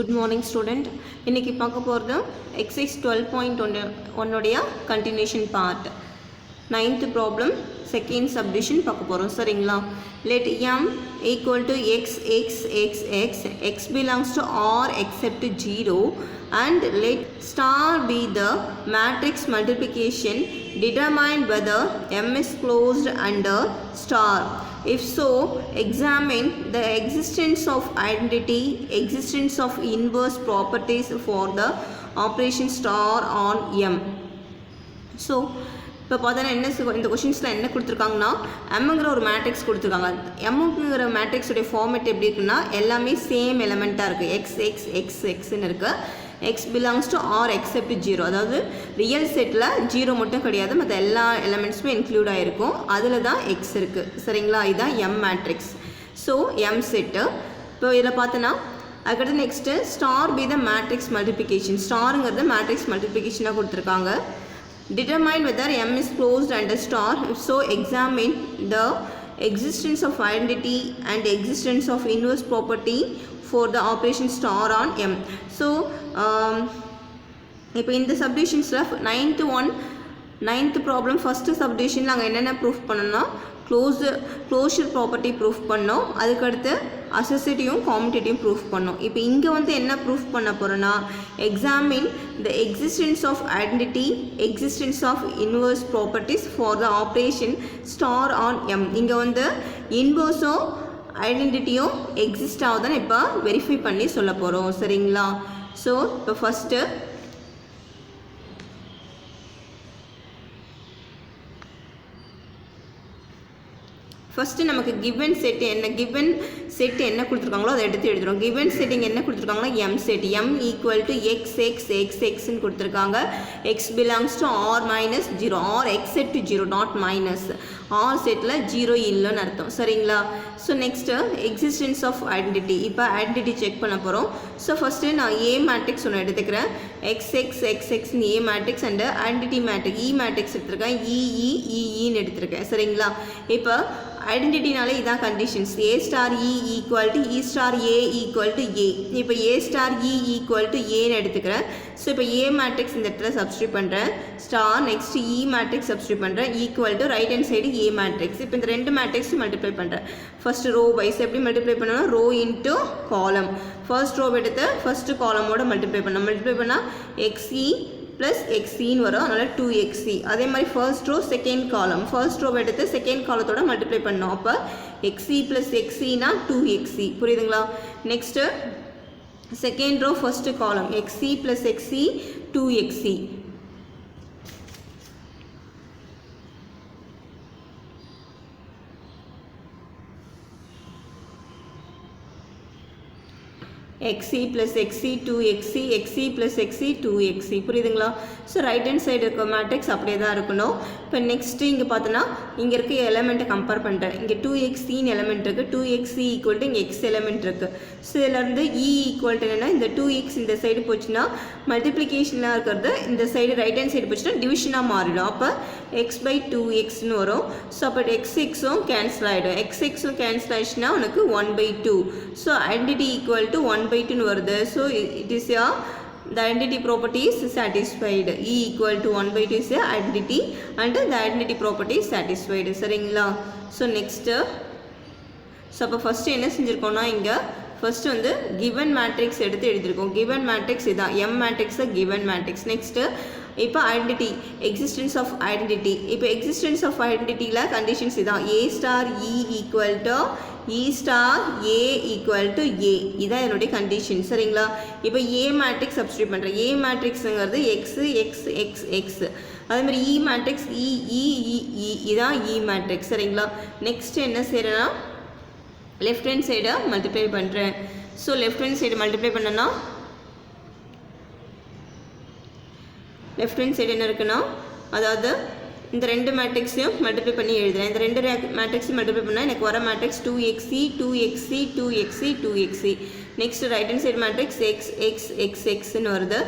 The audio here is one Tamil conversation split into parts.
Good morning student. இன்னைக்கு பார்க்க போறது exercise 12.1 உடைய continuation part. 9th problem second subdivision பார்க்க போறோம் சரிங்களா. Let m equal to x x belongs to R except 0 and let star be the matrix multiplication determined whether m is closed under star. If so, examine the existence of identity, existence of inverse properties for the operation star on m. So, இப்போ பார்த்தோன்னா இந்த கொஷின்ஸில் என்ன கொடுத்துருக்காங்கன்னா எம்ங்கிற ஒரு மேட்ரிக்ஸ் கொடுத்துருக்காங்க. எம்ங்கிற மேட்ரிக்ஸுடைய ஃபார்மேட் எப்படி இருக்குன்னா எல்லாமே சேம் எலமெண்ட்டாக இருக்குது. எக்ஸ்ன்னு இருக்குது. X belongs to R except 0, அதாவது ரியல் செட்டில் 0 மட்டும் கிடையாது, மற்ற எல்லா எலமெண்ட்ஸுமே இன்க்ளூட் ஆகிருக்கும். அதில் தான் எக்ஸ் இருக்குது சரிங்களா. இதுதான் M matrix. So M set. இப்போ இதில் பார்த்தோன்னா அதுக்கடுத்து next star be the matrix multiplication. ஸ்டாருங்கிறது மேட்ரிக்ஸ் மல்டிப்ளிகேஷனாக கொடுத்துருக்காங்க. Determine whether m is closed under star. If so, examine the existence of identity and existence of inverse property for the operation star on m. So, இப்போ இந்த சப்டிவிஷன்ஸில் ninth problem first subdivision நாங்கள் என்னென்ன ப்ரூஃப் பண்ணோம்னா க்ளோஷர் ப்ராப்பர்ட்டி ப்ரூஃப் பண்ணோம். அதுக்கடுத்து அசோசியேட்டிவும் காமிடேட்டிவும் ப்ரூஃப் பண்ணோம். இப்போ இங்கே வந்து என்ன ப்ரூஃப் பண்ண போகிறோன்னா examine the existence of identity, existence of inverse properties for the operation star on M. இங்கே வந்து இன்வர்ஸோ ஐடென்டிட்டியோ எக்ஸிஸ்ட் ஆகுதுன்னு இப்போ வெரிஃபை பண்ணி சொல்ல போகிறோம் சரிங்களா. ஸோ இப்போ ஃபஸ்ட்டு நமக்கு கிவன் செட் என்ன கொடுத்துருக்காங்களோ அதை எடுத்து எழுதுகிறோம். கிவன் செட்டிங் என்ன கொடுத்துருக்காங்கன்னா M set. M equal to எக்ஸ்ன்னு கொடுத்துருக்காங்க. X belongs to R minus 0, R except 0 not minus. R செட்டில் 0 இல்லைன்னு அர்த்தம் சரிங்களா. So next existence of identity. இப்போ ஐடென்டிட்டி செக் பண்ண போகிறோம். ஸோ ஃபஸ்ட்டு நான் ஏ மேட்ரிக்ஸ் ஒன்று எடுத்துக்கிறேன். எக்ஸ்ன்னு A matrix and identity matrix E matrix எடுத்துருக்கேன். இஇன்னு எடுத்திருக்கேன் சரிங்களா. இப்போ ஐடென்டிட்டினாலே இதான் conditions. A star E equal to E star A equal to A. இப்போ A star E equal to ஏன்னு எடுத்துக்கிறேன். ஸோ இப்போ ஏ மேட்ரிக்ஸ் இந்த இடத்துல சப்ஸ்டியூட் பண்ணுறேன். Star next e matrix substitute பண்ணுறேன். Equal to right hand side A matrix. இப்போ இந்த ரெண்டு மேட்ரிக்ஸும் மல்டிப்ளை பண்ணுறேன். ஃபஸ்ட்டு ரோ வைஸ் எப்படி மல்டிப்ளை பண்ணணும்? Row into column. First row எடுத்து ஃபஸ்ட்டு காலமோட மல்டிப்ளை பண்ணால் எக்ஸ்இ ப்ளஸ் எக்ஸின்னு வரும், அதனால் 2xc. அதே மாதிரி first row second column, first row எடுத்து செகண்ட் காலத்தோட மல்டிப்ளை பண்ணோம். அப்போ எக்ஸி ப்ளஸ் எக்ஸினா 2xc. புரியுதுங்களா. Next second row first column XE plus XE 2xc. xc plus xc 2xc, xc plus xc 2xc. புரியுதுங்களா. ஸோ ரைட் ஹேண்ட் சைடு இருக்க மேட்ரிக்ஸ் அப்படியே தான் இருக்கணும். இப்போ நெக்ஸ்ட்டு இங்கே பார்த்தோன்னா இங்கே இருக்க எலமெண்ட்டை கம்பேர் பண்ணுறேன். இங்கே 2xcன்னு எலமெண்ட் இருக்குது, 2xc ஈக்குவல் டு இங்கே எக்ஸ் எலமெண்ட் இருக்குது. ஸோ இதிலேருந்து இ ஈக்குவல் டு என்னென்னா இந்த 2x இந்த சைடு போச்சுன்னா மல்டிப்ளிகேஷனாக இருக்கிறது இந்த சைடு ரைட் ஹேண்ட் சைடு போச்சுன்னா டிவிஷனாக மாறிடும். அப்போ எக்ஸ் பை 2xன்னு வரும். ஸோ அப்போ எக்ஸும் கேன்சல் ஆகிடும். எக்ஸும் கேன்சல் ஆகிடுச்சுன்னா உனக்கு 1/2. ஸோ ஐடென்டிட்டி ஈக்குவல் டு 1/2 வருது. So it is the identity property is satisfied. E equal to 1/2 is a identity and the identity property is satisfied சரிங்களா. ஸோ நெக்ஸ்ட்டு அப்போ ஃபஸ்ட்டு என்ன செஞ்சுருக்கோன்னா இங்கே ஃபஸ்ட்டு வந்து கிவன் மேட்ரிக்ஸ் எடுத்து எழுதியிருக்கோம். கிவன் மேட்ரிக்ஸ் இதான் எம் மேட்ரிக்ஸை கிவன் மேட்ரிக்ஸ். நெக்ஸ்ட்டு இப்போ ஐடென்டிட்டி, எக்ஸிஸ்டன்ஸ் ஆஃப் ஐடென்டிட்டி. இப்போ எக்ஸிஸ்டன்ஸ் ஆஃப் ஐடென்டிட்டியில் கண்டிஷன்ஸ் இதான் A star E equal to E star A equal to A. இதான் என்னுடைய கண்டிஷன் சரிங்களா. இப்போ ஏ மேட்ரிக்ஸ் சப்ஸ்டியூட் பண்ணுறேன். ஏ மேட்ரிக்ஸுங்கிறது எக்ஸ். அதேமாதிரி இ மேட்ரிக்ஸ் இதான் இ மேட்ரிக்ஸ் சரிங்களா. நெக்ஸ்ட் என்ன செய்கிறேன்னா லெஃப்ட் ஹேண்ட் சைடை மல்டிப்ளை பண்ணுறேன். So left hand side multiply பண்ணேன்னா லெஃப்ட் ஹேண்ட் சைடு என்ன இருக்குன்னா அதாவது இந்த ரெண்டு மேட்ரிக்ஸையும் மல்டிப்ளை பண்ணி எழுதுகிறேன். இந்த ரெண்டு மேட்ரிக்ஸையும் மல்டிப்ளை பண்ணால் எனக்கு வர matrix 2xc. Next right hand side matrix எக்ஸ்ன்னு வருது.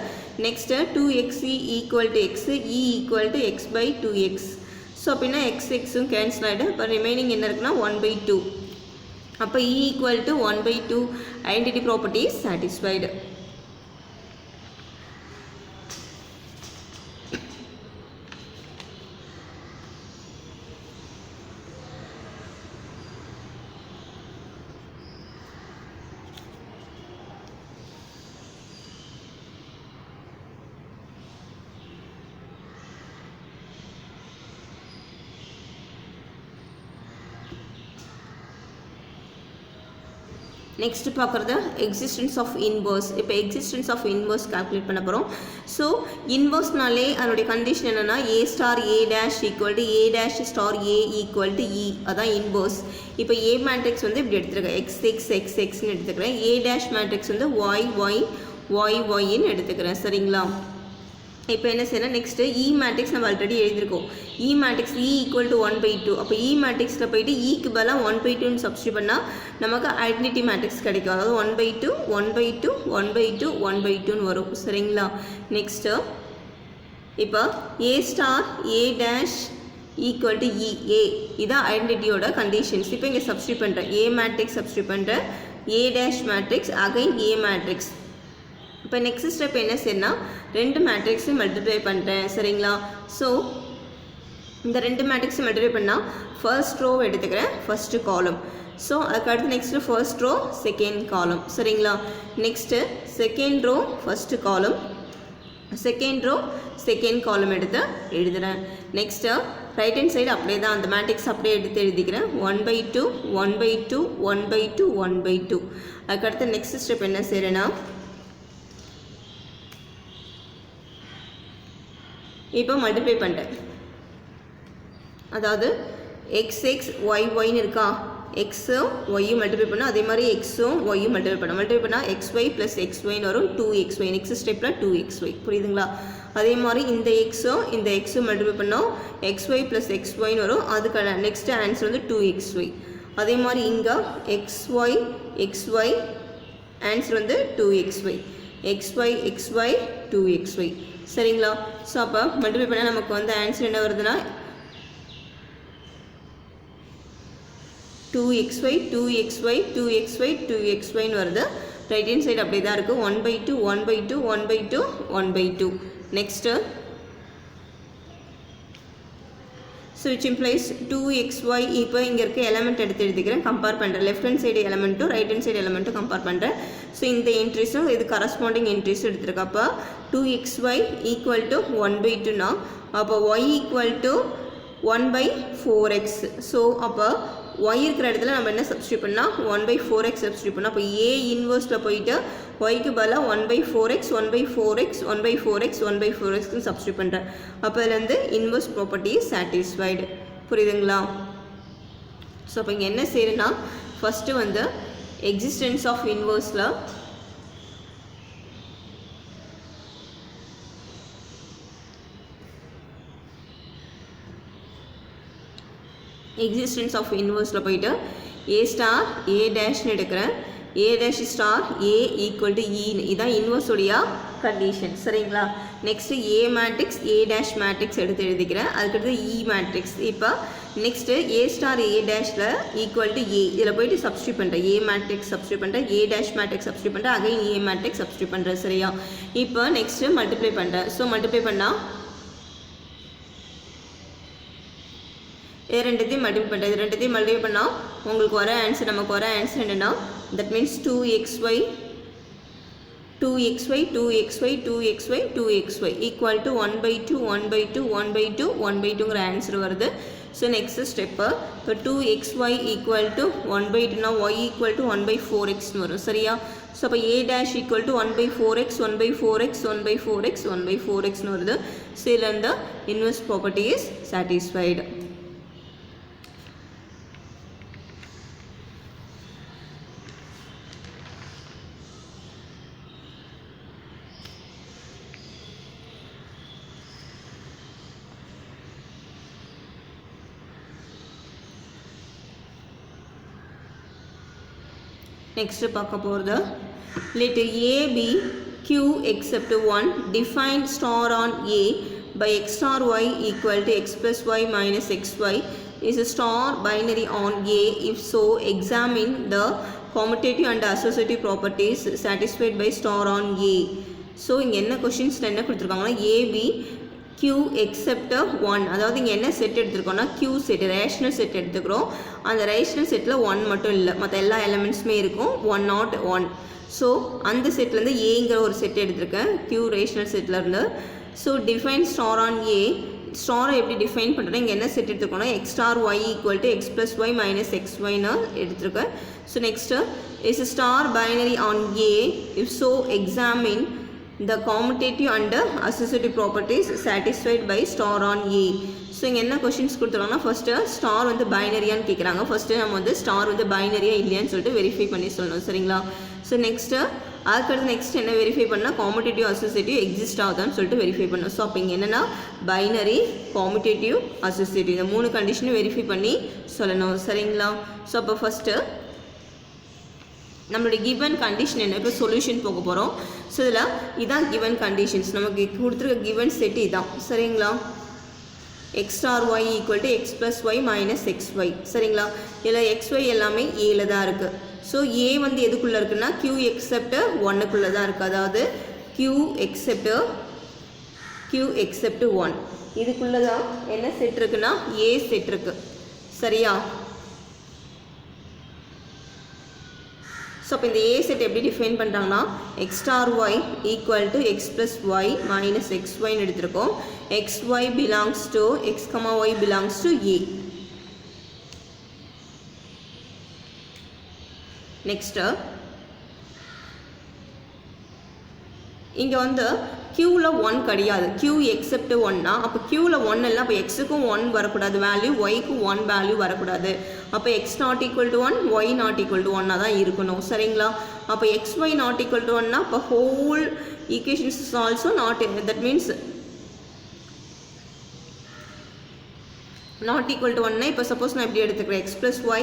Next 2xc equal to X, E equal to X by 2x. So அப்படின்னா எக்ஸும் கேன்சல் ஆகிடும். இப்போ ரிமைனிங் என்ன இருக்குன்னா 1/2. அப்போ E equal to 1/2 identity property is satisfied. Next பார்க்குறது எக்ஸிஸ்டன்ஸ் ஆஃப் இன்வர்ஸ். இப்போ எக்ஸிஸ்டன்ஸ் ஆஃப் இன்வர்ஸ் கால்குலேட் பண்ண போகிறோம். ஸோ இன்வர்ஸ்னாலே அதனுடைய கண்டிஷன் என்னென்னா A star A dash equal to A dash star A equal to E, அதான் இன்வர்ஸ். இப்போ ஏ மேட்ரிக்ஸ் வந்து இப்படி எடுத்துருக்கேன், x6 ன்னு எடுத்துக்கிறேன். ஏ டேஷ் மேட்ரிக்ஸ் வந்து y எடுத்துக்கிறேன். சரிங்களா? இப்போ என்ன செய்யணும், நெக்ஸ்ட்டு இ மேட்ரிக்ஸ் நம்ம ஆல்ரெடி எழுதியிருக்கோம். இ மேட்ரிக்ஸ் இ ஈக்குவல் டு 1/2. அப்போ இ மேட்ரிக்ஸில் போயிட்டு ஈக்கு பதிலாக 1/2ன்னு சப்ஸ்டியூட் பண்ணால் நமக்கு ஐடென்டிட்டி மேட்ரிக்ஸ் கிடைக்கும். அதாவது 1/2 வரும். சரிங்களா? நெக்ஸ்ட்டு இப்போ A star A dash equal to E, ஏ இதான் ஐடென்டிட்டியோட கண்டிஷன்ஸ். இப்போ இங்கே சப்ஸ்டியூட் பண்ணுறேன், ஏ மேட்ரிக்ஸ் சப்ஸ்டியூட் பண்ணுறேன், A dash matrix again A matrix. இப்போ நெக்ஸ்ட் ஸ்டெப் என்ன செய்யணும்னா ரெண்டு மேட்ரிக்ஸும் மல்டிப்ளை பண்ணுறேன். சரிங்களா? ஸோ இந்த ரெண்டு மேட்ரிக்ஸும் மல்டிப்ளை பண்ணால் ஃபர்ஸ்ட் ரோ எடுத்துக்கிறேன், ஃபஸ்ட்டு காலம். ஸோ அதுக்கடுத்து next first row second column. சரிங்களா? Next second row first column, second row second column எடுத்து எழுதுகிறேன். நெக்ஸ்ட்டு ரைட் ஹேண்ட் சைடு அப்படியே தான் அந்த மேட்ரிக்ஸ் அப்படியே எடுத்து எழுதிக்கிறேன். 1/2 1/2 1/2 1/2. அதுக்கடுத்து நெக்ஸ்ட் ஸ்டெப் என்ன செய்கிறேன்னா இப்போ மல்டிப்ளை பண்ணிட்டேன். அதாவது xx yன்னு இருக்கா, எக்ஸும் ஒய்யும் மல்டிப்ளை பண்ணால் அதே மாதிரி எக்ஸும் ஒய்யும் மல்டிப்ளை பண்ணால் xy ப்ளஸ் xyன்னு வரும் 2xy. நெக்ஸ்ட் ஸ்டெப்பில் 2xy. புரியுதுங்களா? அதே மாதிரி இந்த எக்ஸும் மல்டிப்ளை பண்ணோம் xy ப்ளஸ் xyன்னு வரும். அதுக்கான நெக்ஸ்ட் ஆன்சர் வந்து 2xy. அதே மாதிரி இங்கே xy ஆன்சர் வந்து 2xy, xy 2xy. சரிங்களா? ஸோ அப்போ மல்டிப்ளை பண்ணால் நமக்கு வந்து ஆன்சர் என்ன வருதுன்னா 2xy 2xy 2xy 2xyன்னு வருது. ரைட் ஹேண்ட் சைடு அப்படி தான் இருக்குது. 1/2 1/2 1/2 1/2. Next so which implies 2xy. இப்போ இங்கே இருக்க எலமெண்ட் எடுத்து எழுதிக்கிறேன், கம்பேர் பண்ணுறேன். லெஃப்ட் ஹேண்ட் சைடு எலமெண்ட்டும் ரைட் ஹேண்ட் சைடு எலமெண்ட்டும் கம்பேர் பண்ணுறேன். ஸோ இந்த என்ட்ரிஸும் இது கரஸ்பாண்டிங் என்ட்ரிஸும் எடுத்துருக்கு. அப்போ 2xy ஈக்குவல் டு 1/2னா அப்போ y equal to 1/4x. So அப்போ y இருக்கிற இடத்துல நம்ம என்ன சப்ஸ்டியூட் பண்ணால் 1/4x சப்ஸ்டியூட் பண்ணால் அப்போ ஏ இன்வர்ஸில் போயிட்டு ஒய்க்கு பதிலாக 1/4x 1/4x 1/4x 1/4xன்னு சப்ஸ்டியூட் பண்ணுறேன். அப்போ இதில் வந்து இன்வர்ஸ் ப்ராப்பர்ட்டி சாட்டிஸ்ஃபைடு. புரியுதுங்களா? ஸோ அப்போ இங்கே என்ன செய்யணும்னா ஃபஸ்ட்டு வந்து எக்ஸிஸ்டன்ஸ் ஆஃப் இன்வர்ஸில் எக்ஸிஸ்டன்ஸ் ஆஃப் இன்வர்ஸில் போயிட்டு ஏ ஸ்டார் ஏ டேஷ்னு எடுக்கிறேன், A dash star A equal to இன்னு, இதுதான் இன்வர்ஸுடைய கண்டிஷன். சரிங்களா? Next A matrix A dash matrix எடுத்து எழுதிக்கிறேன். அதுக்கடுத்து இ மேட்ரிக்ஸ். இப்போ நெக்ஸ்ட்டு ஏ ஸ்டார் ஏ டேஷில் ஈக்குவல் டு ஏ, இதில் போய்ட்டு சப்ஸ்டியூட் பண்ணுறேன், ஏ மேட்ரிக்ஸ் சப்ஸ்டியூட் பண்ணுறேன், ஏ டேஷ் மேட்ரிக்ஸ் சப்ஸ்டியூட் பண்ணுறேன், அகைன் ஏ மேட்ரிக்ஸ் சப்ஸ்டியூட் பண்ணுறேன். சரியா? இப்போ நெக்ஸ்ட்டு மல்டிப்ளை பண்ணுறேன். ஸோ மல்டிப்ளை பண்ணால் ரெண்டுத்தையும் மல்டிப்ளை பண்ணுறது, ரெண்டுத்தையும் மல்டிப்ளை பண்ணால் உங்களுக்கு வர ஆன்சர், நமக்கு வர ஆன்சர் என்னென்னா that means 2xy 2xy 2xy 2xy 2xy equal to 1/2 1/2 1/2 1/2ங்கிற ஆன்சர் வருது. ஸோ நெக்ஸ்ட் ஸ்டெப்பு இப்போ 2xy ஈக்குவல் டு 1/2னா y ஈக்குவல் டு 1/4xன்னு வரும். சரியா? ஸோ அப்போ A dash equal to 1/4x 1/4x 1/4x 1/4xன்னு வருது. ஸோ இதில் இந்த inverse property is satisfied. Next பார்க்க போகிறது let A be Q except 1 define star on A by x star y equal to x plus y minus xy is a star binary on A. If so, examine the commutative and associative properties satisfied by star on A. So இங்கே என்ன கொஷின்ஸில் என்ன கொடுத்துருக்காங்கன்னா AB Q except 1, அதாவது இங்கே என்ன செட் எடுத்துருக்கோம்னா Q செட், ரேஷ்னல் செட் எடுத்துக்கிறோம். அந்த ரேஷ்னல் செட்டில் 1 மட்டும் இல்லை, மற்ற எல்லா எலமெண்ட்ஸுமே இருக்கும் 1 not 1. ஸோ அந்த செட்லேருந்து ஏங்கிற ஒரு செட் எடுத்திருக்கேன் Q ரேஷ்னல் செட்லேருந்து. So define star on A ஸ்டாரை எப்படி டிஃபைன் பண்ணுறேன், இங்கே என்ன செட் எடுத்துக்கோன்னா x star y equal to x plus y minus xyன்னு எடுத்துருக்கேன். So next is a star binary on A, if so examine the commutative and associative properties satisfied by star on A. So இங்கே என்ன கொஷின்ஸ் கொடுத்துருவாங்கன்னா, ஃபஸ்ட்டு ஸ்டார் வந்து பைனரியான்னு கேட்குறாங்க. ஃபஸ்ட்டு நம்ம வந்து ஸ்டார் வந்து பைனரியா இல்லையான்னு சொல்லிட்டு வெரிஃபை பண்ணி சொல்லணும், சரிங்களா. ஸோ நெக்ஸ்ட்டு அதுக்கடுத்து நெக்ஸ்ட் என்ன வெரிஃபை பண்ணால் காம்படேட்டிவ் அசோசியேட்டிவ் எக்ஸிஸ்ட் ஆகுதான்னு சொல்லிட்டு வெரிஃபை பண்ணணும். ஸோ அப்போ இங்கே என்னென்னா பைனரி, காம்படேட்டிவ், அசோசியேட்டிவ் இந்த 3 கண்டிஷனும் வெரிஃபை பண்ணி சொல்லணும், சரிங்களா. ஸோ அப்போ ஃபஸ்ட்டு நம்மளுடைய கிவன் கண்டிஷன் என்ன, இப்போ சொல்யூஷன் போக போகிறோம். ஸோ இதில் இதான் கிவன் கண்டிஷன்ஸ், நமக்கு கொடுத்துருக்க கிவன் செட் இதான், சரிங்களா. x star y equal to x plus y minus xy, சரிங்களா. இதில் xy எல்லாமே ஏல தான் இருக்குது. ஸோ ஏ வந்து எதுக்குள்ளே இருக்குன்னா q except 1க்குள்ளே தான் இருக்குது. அதாவது q except 1 இதுக்குள்ளே தான் என்ன செட் இருக்குன்னா ஏ செட் இருக்குது, சரியா. ஸோ அப்போ இந்த ஏ செட் எப்படி டிஃபைன் பண்ணுறாங்கன்னா x star y equal to x plus y minus xyன்னு எடுத்திருக்கோம். xy belongs to x, y belongs to A. Next இங்கே வந்து க்யூவில் 1 கிடையாது, q except 1னா அப்போ க்யூவில் 1 இல்லை, அப்போ எக்ஸுக்கும் 1 வரக்கூடாது வேல்யூ, ஒய்க்கும் 1 வேல்யூ வரக்கூடாது. அப்போ x not equal to 1, y not equal to 1 தான் இருக்கணும், சரிங்களா. அப்போ xy not equal to 1னா அப்போ whole equations is also not, that means not equal to 1னா இப்போ சப்போஸ் நான் எப்படி எடுத்துக்கிறேன் x plus y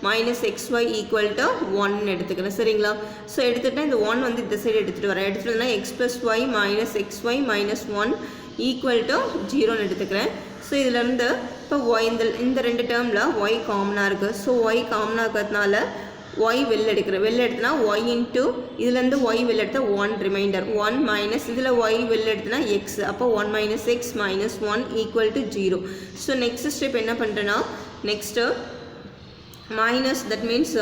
minus xy equal to 1 எடுத்துக்கிறேன், சரிங்களா. ஸோ எடுத்துகிட்டா இந்த 1 வந்து இந்த சைடு எடுத்துகிட்டு வரேன். எடுத்துகிட்டா x plus y minus xy minus 1 equal to 0ன்னு எடுத்துக்கிறேன். ஸோ இதிலேருந்து இப்போ y இந்த 2 டேர்மில் y காமனாக இருக்குது. ஸோ y காமனாக இருக்கிறதுனால y வெளில எடுக்கிறேன். வெளில எடுத்தனா y இன்ட்டு இதுலேருந்து y வெளில எடுத்தால் 1 ரிமைண்டர் 1 மைனஸ் இதில் y வெளில எடுத்தனா x, அப்போ 1 minus x minus 1 equal to 0. So next step என்ன பண்ணுறேன்னா நெக்ஸ்ட்டு மைனஸ், தட் மீன்ஸ்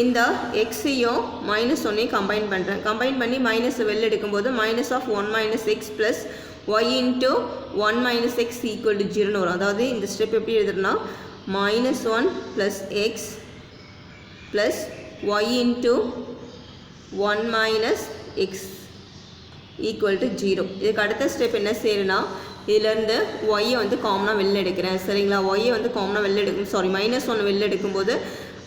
இந்த எக்ஸையும் -1ஐயும் கம்பைன் பண்ணுறேன். கம்பைன் பண்ணி மைனஸை வெளில எடுக்கும்போது minus of 1 minus x plus y into 1 minus x equal to 0ன்னு வரும். அதாவது இந்த ஸ்டெப் எப்படி எழுதுறேன்னா -1 plus x plus y into 1 minus x equal to 0. இதுக்கு அடுத்த ஸ்டெப் என்ன செய்யறேன்னா இதிலேருந்து y வந்து காமனாக வெளில எடுக்கிறேன், சரிங்களா. y வந்து காமனாக வெளில எடுக்கும், சாரி -1 வெளில எடுக்கும்போது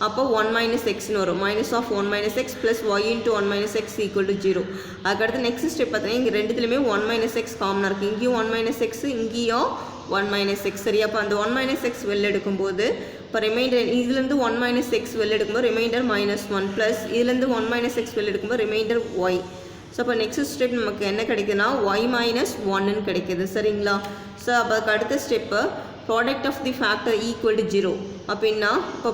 அப்போ 1 minus xன்னு வரும். Minus of 1 minus x plus y into 1 minus x equal to 0. அதுக்கடுத்து நெக்ஸ்ட் ஸ்டெப் பார்த்தீங்கன்னா இங்கே ரெண்டுத்துலையுமே 1 minus x காமனாக இருக்குது. இங்கேயும் 1 minus x, இங்கேயும் 1 minus x, சரி. அப்போ அந்த 1 minus x வெளில எடுக்கும்போது இப்போ ரிமைண்டர் இதுலேருந்து 1 minus x வெளில எடுக்கும்போது ரிமைண்டர் -1 ப்ளஸ் இதுலேருந்து 1 minus x வெளில எடுக்கும்போது ரிமைண்டர் y. ஸோ அப்போ நெக்ஸ்ட் ஸ்டெப் நமக்கு என்ன கிடைக்குதுன்னா y minus 1ன்னு கிடைக்கிது, சரிங்களா. ஸோ அப்போ அதுக்கு அடுத்த step product of the factor equal to 0 அப்படின்னா இப்போ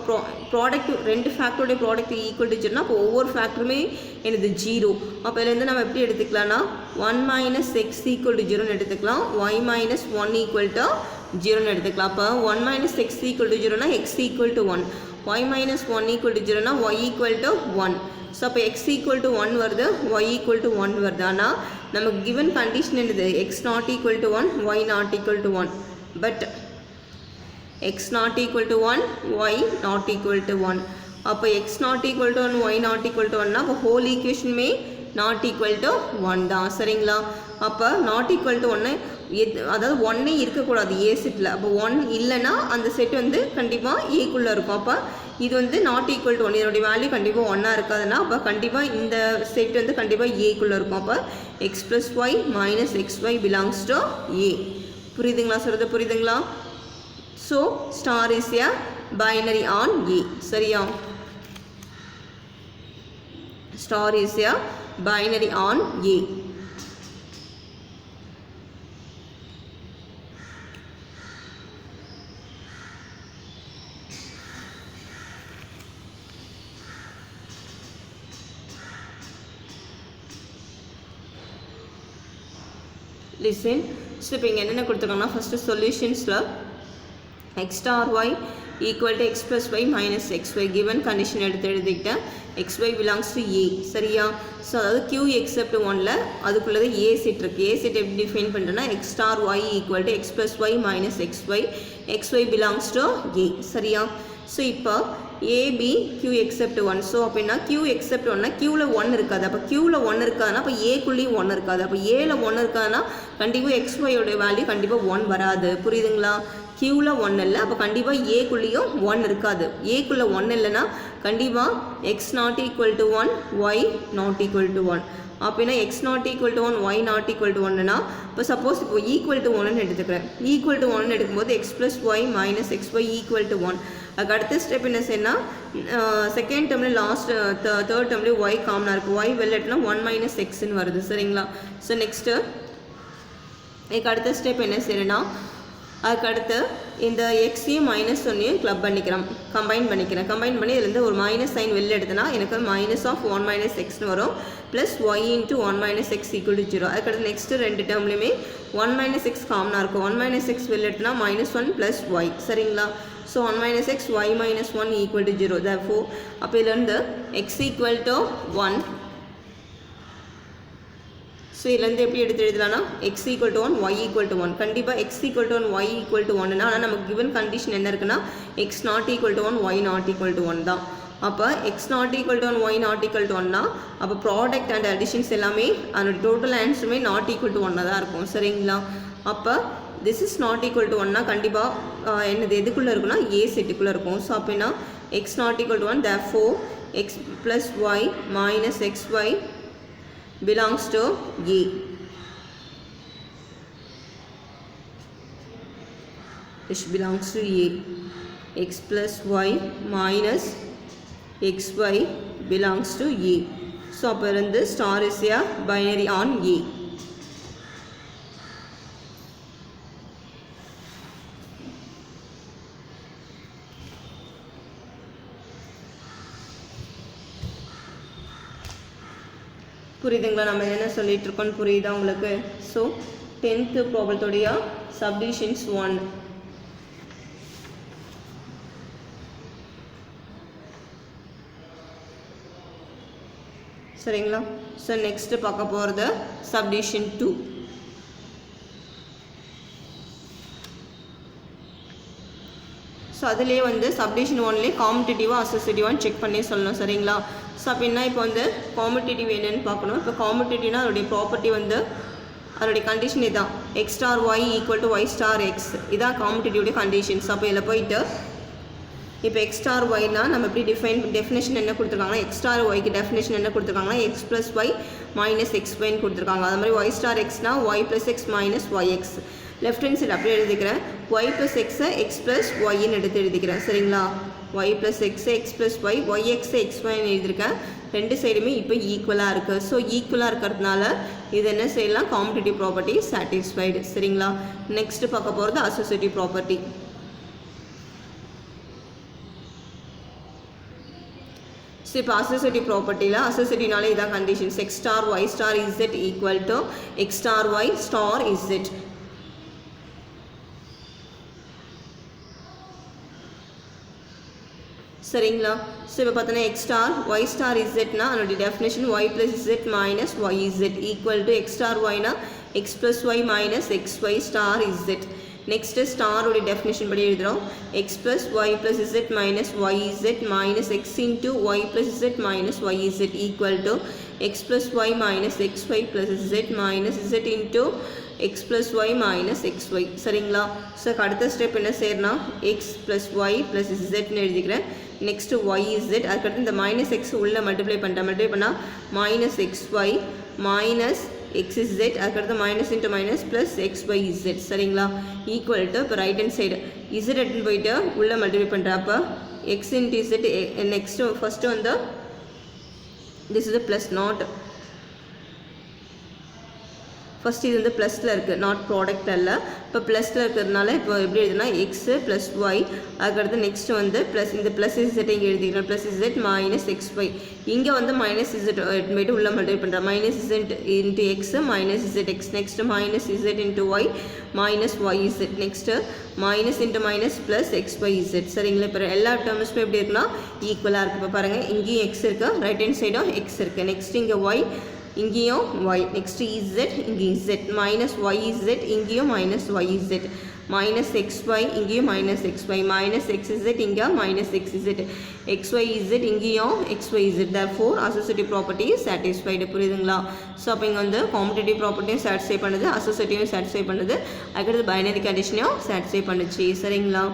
ப்ராடக்ட் ரெண்டு ஃபேக்டருடைய ப்ராடக்ட் ஈக்குவல் டு 0னா அப்போ ஒவ்வொரு ஃபேக்டருமே எனது 0. அப்போ இதுலேருந்து நம்ம எப்படி எடுத்துக்கலாம்னா 1 minus x equal to 0ன்னு எடுத்துக்கலாம், y minus 1 equal to 0ன்னு எடுத்துக்கலாம். அப்போ 1 minus x equal to 0னா x equal to 1, y minus 1 equal to 0னா y equal to 1. So அப்போ x equal to 1 வருது, y equal to 1 வருது. ஆனால் நமக்கு given condition என்னது x not equal to 1, y not equal to 1. But x not equal to 1, y not equal to 1. அப்போ x not equal to 1, y not equal to 1னா அப்போ ஹோல் ஈக்குவேஷனுமே not equal to 1 தான், சரிங்களா. அப்போ not equal to 1 அதாவது 1 இருக்கக்கூடாது ஏ செட்டில். அப்போ 1 இல்லைன்னா அந்த செட் வந்து கண்டிப்பாக ஏக்குள்ளே இருக்கும். அப்போ இது வந்து நாட் ஈக்குவல் டு 1, இதோடைய வேல்யூ கண்டிப்பாக 1 இருக்காதுன்னா அப்போ கண்டிப்பாக இந்த செட் வந்து கண்டிப்பாக ஏக்குள்ளே இருக்கும். அப்போ x plus y minus xy belongs to A. புரியுதுங்களா சொல்கிறது, புரியுதுங்களா. So star is a binary on A, சரியா. Star is a binary on A. Listen. So இப்போ இங்கே என்னென்ன கொடுத்துருக்காங்கன்னா first சொல்யூஷன்ஸில் x star y equal to x plus y minus xy given condition எடுத்து எழுதிக்கிட்டேன். xy belongs to A சரியா. ஸோ அதாவது q except 1ல அதுக்குள்ளது A செட் இருக்குது. A செட் எப்படி டிஃபைன் பண்ணுறேன்னா x star y equal to x plus y minus xy belongs to A சரியா. ஸோ இப்போ AB q except 1. ஸோ அப்படின்னா q except 1னா qவில் 1 இருக்காது. அப்போ qவில் 1 இருக்காதுன்னா அப்போ ஏக்குள்ளேயும் 1 இருக்காது. அப்போ ஏல 1 இருக்காதுன்னா கண்டிப்பாக xyயோட வேல்யூ கண்டிப்பாக 1 வராது. புரியுதுங்களா. qவில் 1 இல்லை, அப்போ கண்டிப்பாக ஏக்குள்ளேயும் 1 இருக்காது. ஏக்குள்ளே 1 இல்லைன்னா கண்டிப்பாக x not equal to 1 y not equal to 1. அப்படின்னா x not equal to 1 y not equal to 1னா இப்போ சப்போஸ் இப்போ equal to 1ன்னு எடுத்துக்கிறேன். equal to 1ன்னு எடுக்கும்போது x plus y minus xy equal to 1. அதுக்கு அடுத்த ஸ்டெப் என்ன செய்யணும், செகண்ட் டேர்மில் லாஸ்ட் தேர்ட் டேர்ம்லேயும் y காமனாக இருக்குது. y வெளிலட்டுனா 1 minus xன்னு வருது சரிங்களா. ஸோ நெக்ஸ்ட்டு இதுக்கு அடுத்த ஸ்டெப் என்ன செய்யணும்னா அதுக்கு அடுத்து இந்த எக்ஸையும் மைனஸ் ஒன்னையும் கம்பைன் பண்ணிக்கிறேன். கம்பைன் பண்ணி இதுலேருந்து ஒரு மைனஸ் சைன் வெளில எடுத்தனா எனக்கு மைனஸ் ஆஃப் 1 minus xன்னு வரும். Plus y into 1 minus x equal to 0. அதுக்கடுத்து நெக்ஸ்ட்டு ரெண்டு டேர்ம்லையுமே 1 minus x காமனாக இருக்கும். 1 minus x வெளில எடுத்தனா -1 ப்ளஸ் y சரிங்களா. So 1 minus x y minus 1 equal to 0. therefore அப்போ இதுலேருந்து x equal to 1. ஸோ இதுலேருந்து எப்படி எடுத்து எழுதலாம்னா x equal to 1 y equal to 1. கண்டிப்பாக x equal to 1 y equal to 1னா ஆனால் நமக்கு given கண்டிஷன் என்ன இருக்குன்னா x not equal to 1 y not equal to 1 தான். அப்போ x not equal to 1 y not equal to 1னா அப்போ ப்ராடக்ட் அண்ட் அடிஷன்ஸ் எல்லாமே அதோட டோட்டல் ஆன்சருமே not equal to 1 தான் இருக்கும் சரிங்களா. அப்போ this is not equal to 1னா கண்டிப்பாக என்னது எதுக்குள்ளே இருக்குன்னா a செட்டுக்குள்ளே இருக்கும். ஸோ அப்படின்னா x not equal to 1 therefore x plus y minus xy belongs to A. This belongs to A. X plus y minus xy belongs to A. So அப்போ இருந்து star is a binary on A. புரியுதுங்களா. நம்ம என்ன சொல்லிட்டு இருக்கோம்னு புரியுதா உங்களுக்கு. ஸோ 10th ப்ராப்ளத்தோடைய சப்டிவிஷன்ஸ் 1. சரிங்களா. ஸோ நெக்ஸ்ட்டு பார்க்க போகிறது சப்டிவிஷன் 2. ஸோ அதிலே வந்து சப்டிவிஷன் 1லேயே காம்படிட்டிவாக அசோசியேட்டிவான்னு செக் பண்ணி சொல்லணும் சரிங்களா. ஸோ அப்படின்னா இப்போ வந்து காம்படிட்டிவ் என்னென்னு பார்க்கணும். இப்போ காம்படிட்டிவ்னா அதோடைய ப்ராப்பர்ட்டி வந்து அதோடைய கண்டிஷன் இதான் x star y equal to y star x. இதான் காம்படிட்டிவ்டைய கண்டிஷன்ஸ். அப்போ இதில் போயிட்டு இப்போ x star yனா நம்ம எப்படி டெஃபினேஷன் என்ன கொடுத்துருக்காங்கன்னா x star yக்கு டெஃபினேஷன் என்ன கொடுத்துருக்காங்கன்னா x plus y minus xyன்னு கொடுத்துருக்காங்க. அது மாதிரி y star xனா y plus x minus yx. Left hand side அப்படியே எழுதிக்கிறேன். y plus xை x plus yன்னு எடுத்து எழுதிக்கிறேன் சரிங்களா. y plus x x plus y yx xyன்னு எழுதியிருக்கேன். ரெண்டு சைடுமே இப்போ ஈக்குவலாக இருக்குது. ஸோ ஈக்குவலாக இருக்கிறதுனால இது என்ன செய்யலாம், காம்படிட்டிவ் ப்ராப்பர்ட்டி சாட்டிஸ்ஃபைடு சரிங்களா. நெக்ஸ்ட்டு பார்க்க போகிறது அசோசியேட்டிவ் ப்ராப்பர்ட்டி. ஸோ இப்போ அசோசியேட்டிவ் ப்ராப்பர்ட்டியில் அசோசியேட்டிவ்னாலே இதான் conditions x star y star z equal to x star y star z. சரிங்களா. ஸோ இப்போ பார்த்தோன்னா x star y star zனா அதோடைய definition y plus z minus yz equal to x star yனா x plus y minus xy star z. Next ஸ்டாரோடைய டெஃபினேஷன் படி எழுதுகிறோம் x plus y plus z minus yz minus x into y plus z minus yz equal to x plus y minus xy plus z minus z into x plus y minus xy சரிங்களா. ஸோ அடுத்த ஸ்டெப் என்ன செய்யறனா x plus y plus zன்னு எழுதிக்கிறேன். நெக்ஸ்ட்டு yz அதுக்கடுத்து இந்த மைனஸ் எக்ஸ் உள்ளே மல்டிப்ளை பண்ணால் மைனஸ் xy மைனஸ் xz அதுக்கடுத்து minus into minus plus xyz சரிங்களா. ஈக்குவல் டு இப்போ ரைட் ஹேண்ட் சைடு z எடுத்துன்னு போயிட்டு உள்ளே மல்டிப்ளை பண்ணுறப்போ x into z next first வந்து this is plus not first இது வந்து ப்ளஸில் இருக்குது, நாட் ப்ராடக்ட் அல்ல. இப்போ ப்ளஸில் இருக்கிறதுனால இப்போ எப்படி எழுதுனா எக்ஸு ப்ளஸ் ஒய், அதுக்கடுத்து நெக்ஸ்ட் வந்து ப்ளஸ் இந்த ப்ளஸ் இசட் இங்கே எழுதிக்கிறேன், plus z minus X y. இங்கே வந்து மைனஸ் இசட் போய்ட்டு உள்ள மல்டிப்ளை பண்ணுறேன், minus z into x minus z x, next minus z into y minus Y z, next minus into minus plus x Y z. சரிங்களா? இப்போ எல்லா டேர்ம்ஸுமே எப்படி இருக்குன்னா ஈக்குவலாக இருக்குது. இப்போ பாருங்கள் இங்கேயும் எக்ஸ் இருக்குது, ரைட் ஹேண்ட் சைடும் எக்ஸ் இருக்குது, நெக்ஸ்ட் இங்கே ஒய், இங்கேயும் ஒய், நெக்ஸ்ட் இசட், இங்கே இசட், மைனஸ் ஒய் இசட், இங்கேயும் minus Y Z, minus X Y, இங்கேயும் minus X Y, minus X Z, இங்கே minus X Z, X Y Z, இங்கேயும் X Y Z. Therefore associative property satisfied. புரியுதுங்களா? ஸோ அப்போ இங்கே வந்து காம்படேட்டிவ் ப்ராப்பர்ட்டியும் சாட்டிஸ்ஃபை பண்ணுது, அசோசியேட்டிவும் சாட்டிஸ்ஃபை பண்ணுது, அதுக்கடுத்து பைனரி கண்டிஷனையும் சாட்டிஸ்ஃபை பண்ணுச்சு. சரிங்களா?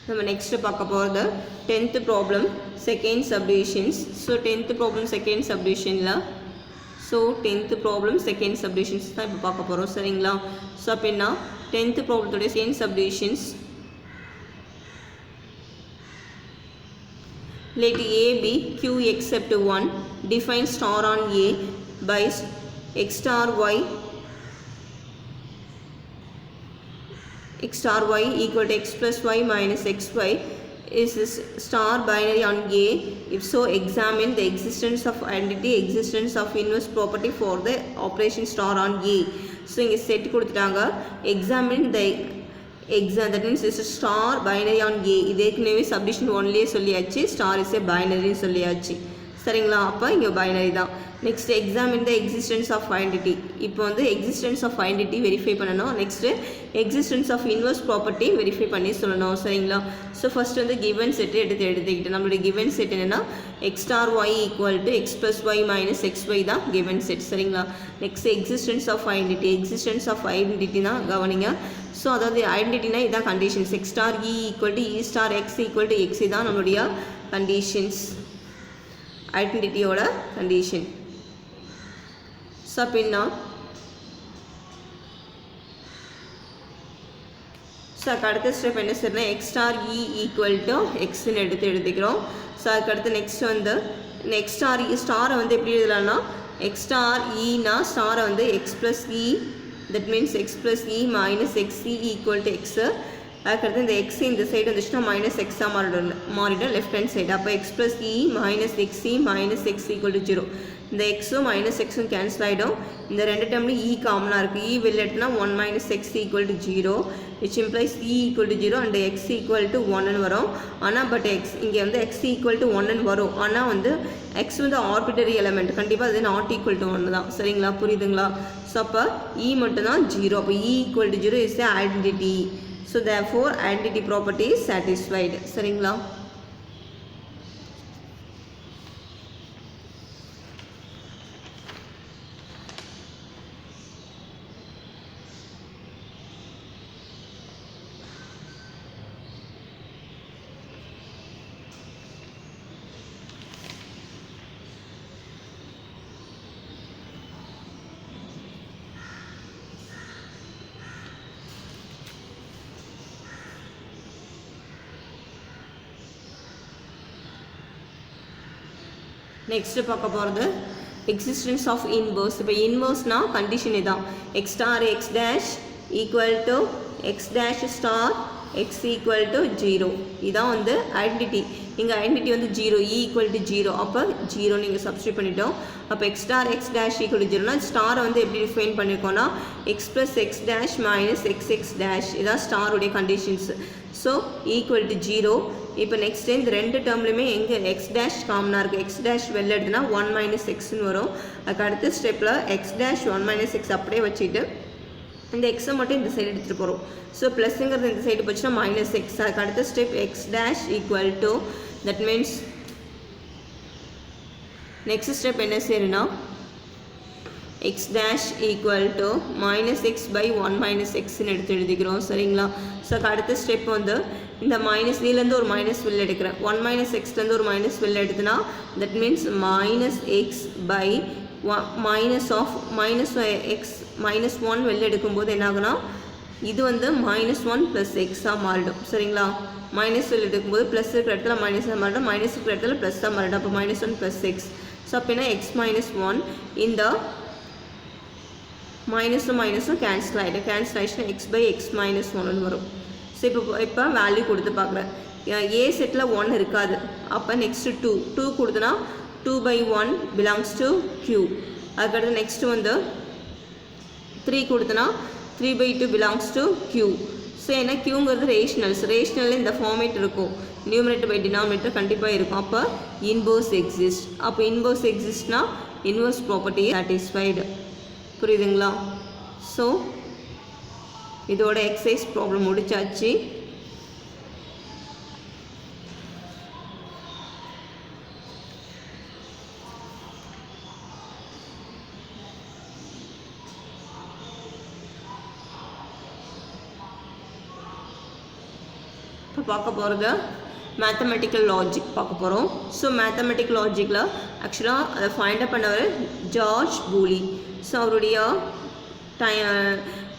நம்ம நெக்ஸ்ட் பார்க்க போகிறது 10th problem second subdivisions. So 10th problem second சப்டிவிஷனில் 10th ப்ராப்ளம் செகண்ட் சப்டிவிஷன்ஸ் தான் இப்போ பார்க்க போகிறோம். சரிங்களா? ஸோ அப்போ என்ன 10th ப்ராப்ளத்தோடைய second subdivisions, let A be Q except 1, define star on A by x star y x star y equal to x plus y minus xy is this star binary on A. If so, examine the existence of identity, existence of inverse property for the operation star on A. So இங்கே செட் கொடுத்துட்டாங்க, examine the that means this is star binary on A. இது ஏற்கனவே சப்டிஷன் 1லேயே சொல்லியாச்சு, ஸ்டார் இஸ் ஏ பைனரி சொல்லியாச்சு. சரிங்களா? அப்போ இங்கே பைனரி தான். Next examine the existence of identity. இப்போ வந்து எக்ஸிஸ்டன்ஸ் ஆஃப் ஐடென்டிட்டி வெரிஃபை பண்ணணும். Next existence of inverse property verify பண்ணி சொல்லணும். சரிங்களா? ஸோ ஃபஸ்ட் வந்து கிவன் செட்டு எடுத்துக்கிட்டு நம்மளுடைய கிவன் செட் என்னென்னா x star y equal to x plus y minus X y தான் கிவன் செட். சரிங்களா? Next existence of identity, existence of identity தான் கவனிங்க. ஸோ அதாவது ஐடென்டிட்டினா இதான் conditions, x star E equal to E star X equal to X தான் நம்மளுடைய கண்டிஷன்ஸ், ஐடென்டிட்டியோட கண்டிஷன். ஸோ அப்படின்னா ஸோ அதுக்கு அடுத்த ஸ்டெப் என்ன செய்யணும்னா X star E equal to எக்ஸ்ன்னு எடுத்துக்கிறோம். ஸோ அதுக்கடுத்து நெக்ஸ்ட் வந்து எக்ஸ் ஸ்டார் இ ஸ்டாரை வந்து எப்படி எழுதலாம்னா எக்ஸ் ஸ்டார் இனா ஸ்டாரை வந்து X plus E, that means X plus E minus X E equal to x. அதுக்கடுத்து இந்த எக்ஸ் இந்த சைடு வந்துச்சுன்னா மைனஸ் எக்ஸாக மாறிடும் லெஃப்ட் ஹேண்ட் சைடு. அப்போ X plus E minus X E minus X equal to 0. இந்த எக்ஸும் மைனஸ் எக்ஸும் கேன்சல் ஆகிடும். இந்த ரெண்டு டேர்ம்லையும் இ காமனாக இருக்குது. இ வெளில எடுத்துனா 1 minus X equal to 0 which implies e equal to 0 and X equal to 1ன்னு வரும். ஆனால் பட் எக்ஸ் இங்கே வந்து எக்ஸ் ஈக்குவல் டு 1ன்னு வரும். ஆனால் வந்து எக்ஸ் வந்து ஆர்பிட்டரி எலமெண்ட், கண்டிப்பாக அது நாட் ஈக்குவல் டு 1 தான். சரிங்களா? புரியுதுங்களா? ஸோ அப்போ இ மட்டும் தான் 0. அப்போ இ equal to 0 is identity. So therefore identity property is satisfied. சரிங்களா? நெக்ஸ்ட்டு பார்க்க போகிறது எக்ஸிஸ்டன்ஸ் ஆஃப் இன்வர்ஸ். இப்போ இன்வர்ஸ்னால் கண்டிஷன் இதான், X star X dash equal to X dash star X equal to 0. இதான் வந்து ஐடென்டிட்டி. இங்கே ஐடென்டிட்டி வந்து 0, இ ஈக்குவல் டு 0. அப்போ 0 நீங்கள் சப்ஸ்டியூட் பண்ணிட்டோம். அப்போ X star X dash equal to 0னா ஸ்டாரை வந்து எப்படி டிஃபைன் பண்ணியிருக்கோன்னா X plus X dash minus X X dash, இதான் ஸ்டாருடைய கண்டிஷன்ஸ். So equal to 0. இப்போ நெக்ஸ்ட் இந்த ரெண்டு டேர்ம்லையுமே எங்கே எக்ஸ் டேஷ் காமனாக இருக்குது. எக்ஸ் டேஷ் வெளில எடுத்துனா 1 மைனஸ் எக்ஸ்ன்னு வரும். அதுக்கு அடுத்த ஸ்டெப்பில் எக்ஸ் டேஷ் 1 மைனஸ் எக்ஸ் அப்படியே வச்சுட்டு இந்த எக்ஸை மட்டும் இந்த சைடு எடுத்துகிட்டு போகிறோம். ஸோ ப்ளஸ்ஸுங்கிறது இந்த சைடு போச்சுன்னா மைனஸ் எக்ஸ். அதுக்கு அடுத்த step X dash equal to, that means next step என்ன செய்யணும்னா x dash equal to minus x by 1 minus x ன்னு எழுதிக்கிறோம். சரிங்களா? ஸோ அடுத்த ஸ்டெப் வந்து இந்த மைனஸ் இதுலேருந்து ஒரு மைனஸ் வெளில எடுக்கிறேன். 1 மைனஸ் எக்ஸ்லேருந்து ஒரு மைனஸ் வெளில எடுத்துனா that means minus X by minus of minus X -1 வெளில எடுக்கும்போது என்ன ஆகுனா இது வந்து -1 ப்ளஸ் எக்ஸாக மாறிடும். சரிங்களா, மைனஸ் வெளில எடுக்கும்போது ப்ளஸ் இருக்கிற இடத்துல மைனஸாக மாறிடும், மைனஸ் இருக்கிற இடத்துல ப்ளஸ்ஸாக மாறிடும். அப்போ -1 ப்ளஸ் எக்ஸ். ஸோ அப்படின்னா x-1 இந்த மைனஸும் மைனஸும் கேன்சல் ஆகிடும். கேன்சல் ஆகிடுச்சுன்னா x/x-1 வரும். ஸோ இப்போ வேல்யூ கொடுத்து பார்க்குறேன். ஏ செட்டில் 1 இருக்காது. அப்போ நெக்ஸ்ட்டு 2 கொடுத்தனா 2/1 பிலாங்ஸ் டு q. அதுக்கடுத்து நெக்ஸ்ட்டு வந்து 3 கொடுத்தனா 3/2 பிலாங்ஸ் டு q. ஸோ ஏன்னா க்யூங்கிறது ரேஷ்னல் இந்த ஃபார்மேட் இருக்கும். நியூமரேட்டர் பை டினாமினேட்டர் கண்டிப்பாக இருக்கும். அப்போ இன்வர்ஸ் எக்ஸிஸ்ட். அப்போ இன்வர்ஸ் எக்ஸிஸ்ட்னா இன்வர்ஸ் ப்ராப்பர்ட்டி சாட்டிஸ்ஃபைடு. புரியுதுங்களா? ஸோ இதோட எக்ஸசைஸ் ப்ராப்ளம் முடிச்சாச்சு. இப்போ பார்க்க போகிறது மேத்தமெட்டிக்கல் லாஜிக் பார்க்க போகிறோம். ஸோ மேத்தமெட்டிக்கல் லாஜிக்கில் ஆக்சுவலாக அதை ஃபைண்ட் அப் பண்ணவர் ஜார்ஜ் பூலி. ஸோ அவருடைய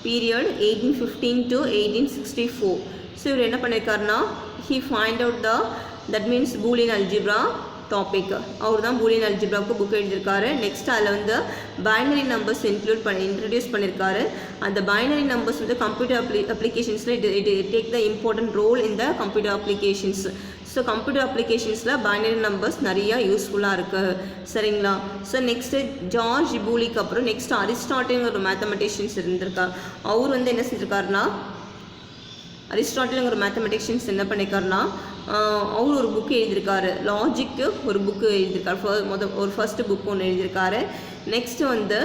பீரியட் 1815 to 1864. ஸோ இவர் என்ன பண்ணியிருக்காருன்னா he find out that means Boolean algebra topic. அவர் தான் பூலியன் அல்ஜிப்ராவுக்கு புக் எழுதியிருக்காரு. நெக்ஸ்ட் அதில் வந்து பைனரி நம்பர்ஸ் இன்ட்ரடியூஸ் பண்ணியிருக்காரு. அந்த பைனரி நம்பர்ஸ் வந்து கம்ப்யூட்டர் அப்ளிகேஷன்ஸில் it take the important role in the computer applications. So computer அப்ளிகேஷன்ஸில் பைனரி நம்பர்ஸ் நிறையா யூஸ்ஃபுல்லாக இருக்குது. சரிங்களா? ஸோ நெக்ஸ்ட்டு ஜார்ஜ் பூலிக்கு அப்புறம் நெக்ஸ்ட் அரிஸ்டாட்டில்ங்கிற ஒரு மேத்தமெட்டிஷியன்ஸ் இருந்திருக்கார். அவர் வந்து என்ன செஞ்சிருக்காருன்னா அரிஸ்டாட்டில்ங்கிற மேத்தமெட்டிஷியன்ஸ் என்ன பண்ணியிருக்காருன்னா அவர் ஒரு புக்கு எழுதியிருக்காரு. லாஜிக்கு ஒரு புக்கு எழுதியிருக்காரு. ஒரு ஃபர்ஸ்ட் புக் ஒன்று எழுதியிருக்காரு. நெக்ஸ்ட்டு வந்து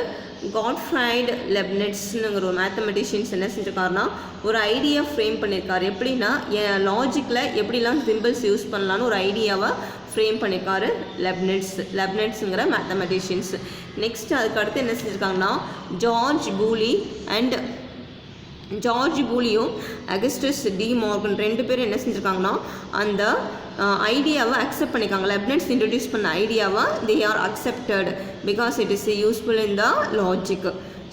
காட்ஃப்ரைட் லெப்னிட்ஸ்னுங்கிற ஒரு மேத்தமெட்டிஷியன்ஸ் என்ன செஞ்சிருக்காருன்னா ஒரு ஐடியா ஃப்ரேம் பண்ணியிருக்காரு. எப்படின்னா லாஜிக்கில் எப்படிலாம் சிம்பிள்ஸ் யூஸ் பண்ணலான்னு ஒரு ஐடியாவை ஃப்ரேம் பண்ணியிருக்காரு லெப்னிட்ஸுங்கிற மேத்தமெட்டிஷியன்ஸ். நெக்ஸ்ட் அதுக்கு அடுத்து என்ன செஞ்சுருக்காங்கன்னா ஜார்ஜ் பூலியும் அகஸ்டஸ் டி மார்கன் 2 பேரும் என்ன செஞ்சுருக்காங்கன்னா அந்த ஐடியாவை அக்செப்ட் பண்ணியிருக்காங்க. லெப்னிட்ஸ் இன்ட்ரடியூஸ் பண்ண ஐடியாவை they are accepted because it is useful in the logic.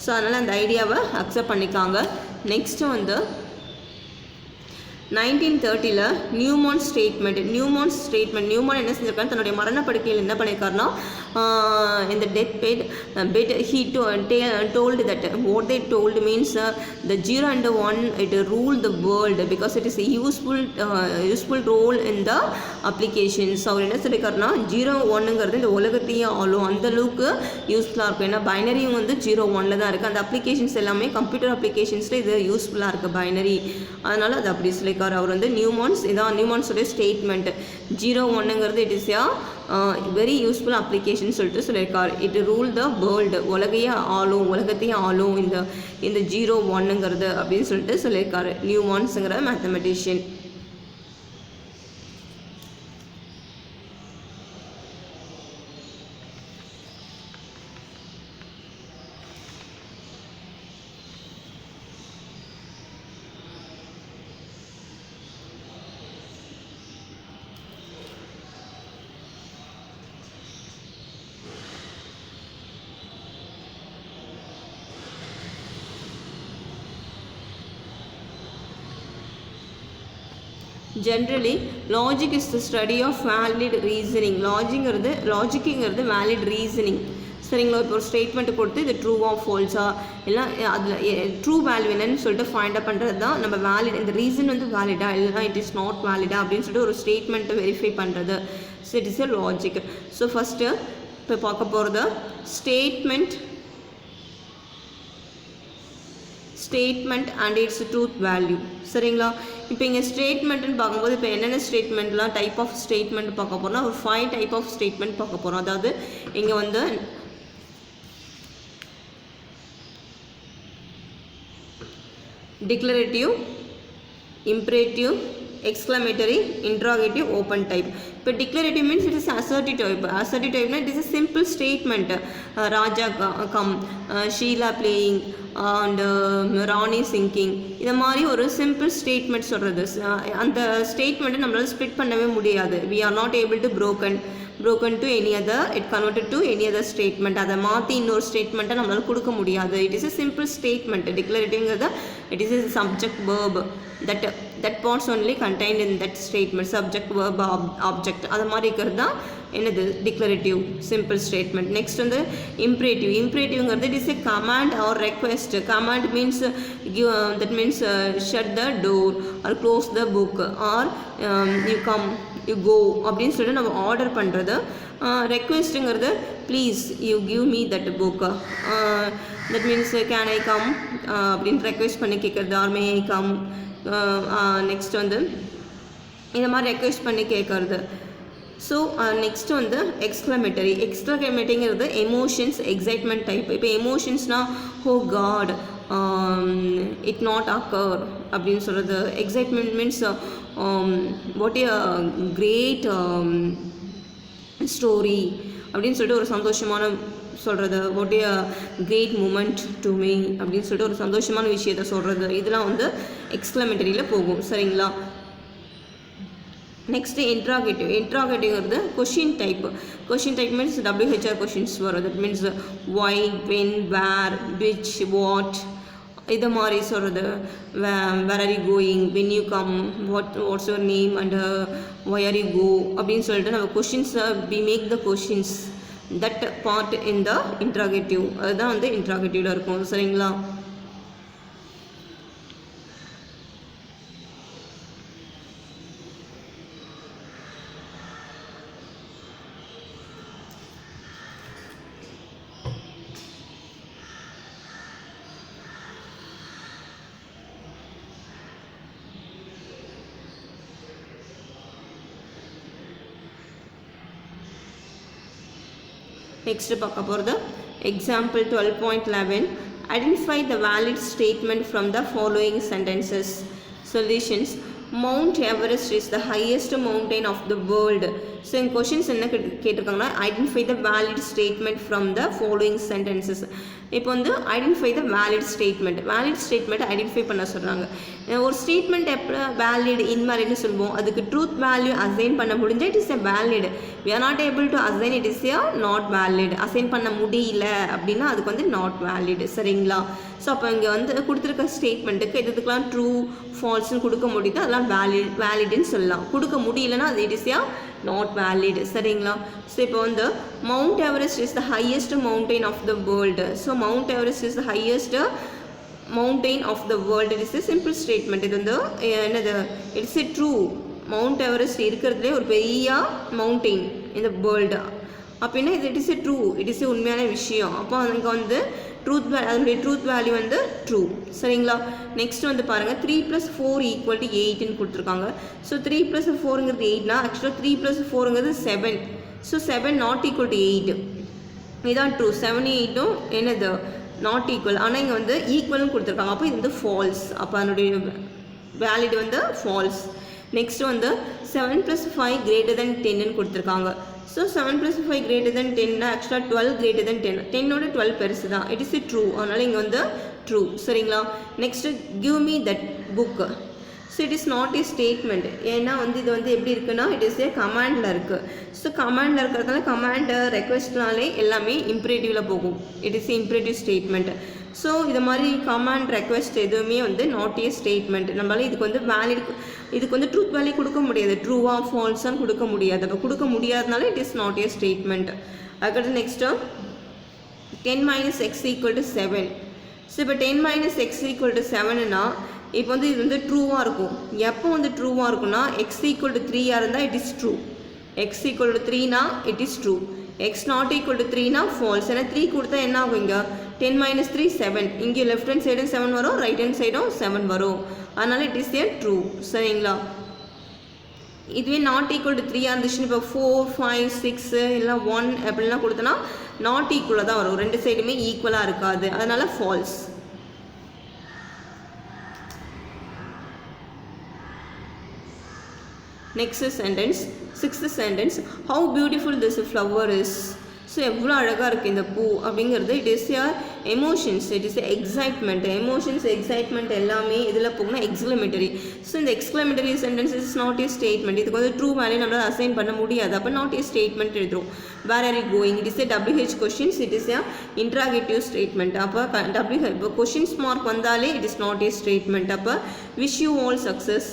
So அதனால் அந்த ஐடியாவை அக்செப்ட் பண்ணிக்காங்க. நெக்ஸ்ட்டு வந்து 1930 நியூமான் என்ன செஞ்சிருக்காரு தன்னுடைய மரணப்படுக்கையில் என்ன பண்ணியிருக்காருன்னா இந்த death bed he told that what they told means the 0 and 1 it rule the world because it is a useful role in the applications. அவர் என்ன சொல்லியிருக்காருன்னா 0-1ங்கிறது இந்த உலகத்தையே ஆளும் அந்த அளவுக்கு யூஸ்ஃபுல்லாக இருக்கும். ஏன்னா பைனரியும் வந்து 0-1 தான் இருக்குது. அந்த அப்ளிகேஷன்ஸ் எல்லாமே கம்ப்யூட்டர் அப்ளிகேஷன்ஸில் இது யூஸ்ஃபுல்லாக இருக்குது பைனரி. அதனால் அது அப்படி சொல்லியிருக்காரு அவர் வந்து இதான் நியூமான்ஸோடைய ஸ்டேட்மெண்ட். 0-1ங்கிறது it is very useful application சொல்லிட்டு சொல்லியிருக்காரு. இட் ரூல் த வேர்ல்டு உலகத்தையே ஆளும் இந்த 0-1ங்கிறது அப்படின்னு சொல்லிட்டு சொல்லியிருக்காரு நியூமான்ஸுங்கிற mathematician. Generally, logic is the study of valid reasoning. லாஜிக்குங்கிறது வேலிட் ரீசனிங். சரிங்களா? இப்போ ஒரு ஸ்டேட்மெண்ட் கொடுத்து இது ட்ரூவா ஃபால்ஸா இல்லை அதில் ட்ரூ வேல்யூ என்னன்னு சொல்லிட்டு ஃபைண்ட் அப் பண்ணுறது தான் நம்ம வேலிட். இந்த ரீசன் வந்து வேலிடா இல்லைனா இட் இஸ் நாட் வேலிடா அப்படின்னு சொல்லிட்டு ஒரு ஸ்டேட்மெண்ட்டை வெரிஃபை பண்ணுறது. So it is a logic. So first இப்போ பார்க்க போகிறது statement and it's truth value. சரிங்களா? இப்போ இங்கே ஸ்டேட்மெண்ட்னு பார்க்கும்போது இப்போ என்னென்ன ஸ்டேட்மெண்ட்லாம் டைப் ஆஃப் ஸ்டேட்மெண்ட் பார்க்க போகிறோம்னா ஒரு 5 டைப் ஆஃப் ஸ்டேட்மெண்ட் பார்க்க போகிறோம். அதாவது இங்கே வந்து declarative, imperative, exclamatory, interrogative, open type. இப்போ declarative means it is assertive type. Assertive type it is a simple statement. Raja come, Sheila playing and Rani singing. இந்த மாதிரி ஒரு சிம்பிள் ஸ்டேட்மெண்ட் சொல்கிறது. அந்த ஸ்டேட்மெண்ட்டை நம்மளால் ஸ்ப்ளிட் பண்ணவே முடியாது. we are not able to broken to any other, it converted to any other statement. அதை மாற்றி இன்னொரு ஸ்டேட்மெண்ட்டை நம்மளால் கொடுக்க முடியாது. It is a simple statement. Declarative, it is a subject verb. That parts only contained in that statement. Subject verb object அது மாதிரி இருக்கிறது தான் என்னது டிக்ளரேட்டிவ் சிம்பிள் ஸ்டேட்மெண்ட். நெக்ஸ்ட் வந்து இம்பரேட்டிவ்ங்கிறது it is a command or request. Command means that means shut the door or close the book or you come you go அப்படின்னு சொல்லிட்டு நம்ம ஆர்டர் பண்ணுறது. ரெக்வெஸ்ட்டுங்கிறது please you give me that book, that means can I come அப்படின்னு ரெக்வெஸ்ட் பண்ணி கேட்குறது, or may I come. Next வந்து இந்த மாதிரி ரெக்வெஸ்ட் பண்ணி கேட்குறது. ஸோ நெக்ஸ்ட்டு வந்து எக்ஸ்க்ளமேட்டரிங்கிறது எமோஷன்ஸ் எக்ஸைட்மெண்ட் டைப். இப்போ எமோஷன்ஸ்னால் ஹோ காட் இட் நாட் அக்கர் அப்படின்னு சொல்கிறது. Excitement means what a great story அப்படின்னு சொல்லிட்டு ஒரு சந்தோஷமான சொல்கிறது. What a great moment to me அப்படின்னு சொல்லிட்டு ஒரு சந்தோஷமான விஷயத்த சொல்கிறது. இதெல்லாம் வந்து எக்ஸ்க்ளமேட்டரியில் போகும். சரிங்களா? நெக்ஸ்ட்டு இன்ட்ராகேட்டிவ்ங்கிறது question type. Question type means WHR questions வரும். That means why, when, where, which, what இதை மாதிரி சொல்கிறது. Where are you going, when you come, what's your name and why are you go அப்படின்னு சொல்லிட்டு நம்ம கொஷின்ஸை we make the questions that part in the interrogative. அதுதான் வந்து இன்ட்ராகேட்டிவில் இருக்கும். சரிங்களா? நெக்ஸ்ட்டு பார்க்க போகிறது example 12.11. Identify the valid statement from the following sentences. Solutions. Mount Everest is the highest mountain of the world. So இந்த கொஷின்ஸ் என்ன கேட்டிருக்காங்கன்னா identify the valid statement from the following sentences. இப்போ வந்து identify the valid statement identify பண்ண சொல்கிறாங்க. ஒரு ஸ்டேட்மெண்ட் எப்போ வேலிட் இன்வேலிட்னு சொல்லுவோம். அதுக்கு ட்ரூத் வேல்யூ அசைன் பண்ண முடிஞ்சால் it is a valid. We are not able to assign, it is a not valid. Assign பண்ண முடியல அப்படின்னா அதுக்கு வந்து நாட் வேலிட். சரிங்களா? ஸோ அப்போ இங்கே வந்து கொடுத்துருக்க ஸ்டேட்மெண்ட்டுக்கு இதுக்கெலாம் ட்ரூ ஃபால்ஸ்ன்னு கொடுக்க முடியுது, அதெல்லாம் வேலிடுன்னு சொல்லலாம். கொடுக்க முடியலன்னா அது it is a not valid. சரிங்களா? ஸோ இப்போ வந்து Mount Everest is the highest mountain of the world. So Mount Everest is the highest mountain of the world. It is a simple statement. இது வந்து என்னது, it's a true. Mount Everest இருக்கிறதுலே ஒரு பெரிய மவுண்டெயின் இந்த வேர்ல்டு அப்படின்னா இது it is a true, it is a உண்மையான விஷயம். அப்போ அங்கே வந்து அதனுடைய ட்ரூத் வேல்யூ வந்து ட்ரூ. சரிங்களா? நெக்ஸ்ட் வந்து பாருங்கள் 3 + 4 = 8ன்னு கொடுத்துருக்காங்க. ஸோ 3 + 4ங்கிறது 8னா ஆக்சுவலாக 3 + 4ங்கிறது 7. So 7 not equal to 8. இதுதான் ட்ரூ. 7 8ம் என்னது நாட் ஈக்குவல். ஆனால் இங்கே வந்து ஈக்குவல்னு கொடுத்துருக்காங்க. அப்போ இது வந்து ஃபால்ஸ். அப்போ அதனுடைய வேலிட் வந்து ஃபால்ஸ். நெக்ஸ்ட் வந்து 7 + 5 > 10ன்னு கொடுத்துருக்காங்க. ஸோ 7 + 5 > 10னா ஆக்சுவலாக 12 > 10. 10ஓட 12 பெருசு தான். It is a true. அதனால் இங்கே வந்து ட்ரூ. சரிங்களா? Next give me that book. So it is not a statement. ஏன்னா வந்து இது வந்து எப்படி இருக்குன்னா இட் இஸ் ஏ கமாண்டில் இருக்குது. ஸோ கமாண்டில் இருக்கிறதுனால கமாண்டு ரெக்வெஸ்ட்னாலே எல்லாமே இம்ப்ரேட்டிவில் போகும். It is imperative statement. So இது மாதிரி கமாண்ட் ரெக்வெஸ்ட் எதுவுமே வந்து நாட் ஏ ஸ்டேட்மெண்ட். நம்மளால இதுக்கு வந்து வேலிட், இதுக்கு வந்து ட்ரூத் வேல்யூ கொடுக்க முடியாது. ட்ரூவா ஃபால்ஸான்னு கொடுக்க முடியாது. அப்போ கொடுக்க முடியாதனால it is not a statement. அதுக்கடுத்து நெக்ஸ்ட்டு 10 - x = 7. ஸோ இப்போ 10 - x = 7னா இப்போ வந்து இது வந்து ட்ரூவாக இருக்கும். எப்போ வந்து ட்ரூவாக இருக்குன்னா x = 3 இருந்தால் இட் இஸ் ட்ரூ. x = 3னா it is true. x not equal to 3னா ஃபால்ஸ். ஏன்னா 3 கொடுத்தா என்ன ஆகும், இங்கே 10 - 3 7. இங்கே லெஃப்ட் ஹேண்ட் சைடும் 7 வரும், ரைட் ஹேண்ட் சைடும் 7 வரும். அதனால் இட் இஸ் ஏ ட்ரூ. சரிங்களா? இதுவே நாட் ஈக்குவல் டு 3 இருந்துச்சுன்னு இப்போ 4 5 6 இல்லை 1 அப்படின்லாம் கொடுத்தோன்னா நாட் ஈக்குவலாக தான் வரும். ரெண்டு சைடுமே ஈக்குவலாக இருக்காது. அதனால் false. Next sentence, 6th sentence. How beautiful this flower is. So எவ்வளோ அழகாக இருக்குது இந்த பூ அப்படிங்கிறது. It is emotions, it is excitement. Emotions excitement எல்லாமே இதில் போகணும் எக்ஸ்க்ளமேட்டரி. ஸோ இந்த exclamatory sentence is not a statement. இதுக்கு வந்து ட்ரூ வேல்யூ நம்மளால் அசைன் பண்ண முடியாது. அப்போ நாட் ஏ ஸ்டேட்மெண்ட் எழுதுறோம். Where are you going, it is a WH questions, it is a interrogative statement. அப்போ இப்போ கொஷின்ஸ் மார்க் வந்தாலே it is not a statement. அப்போ wish you all success.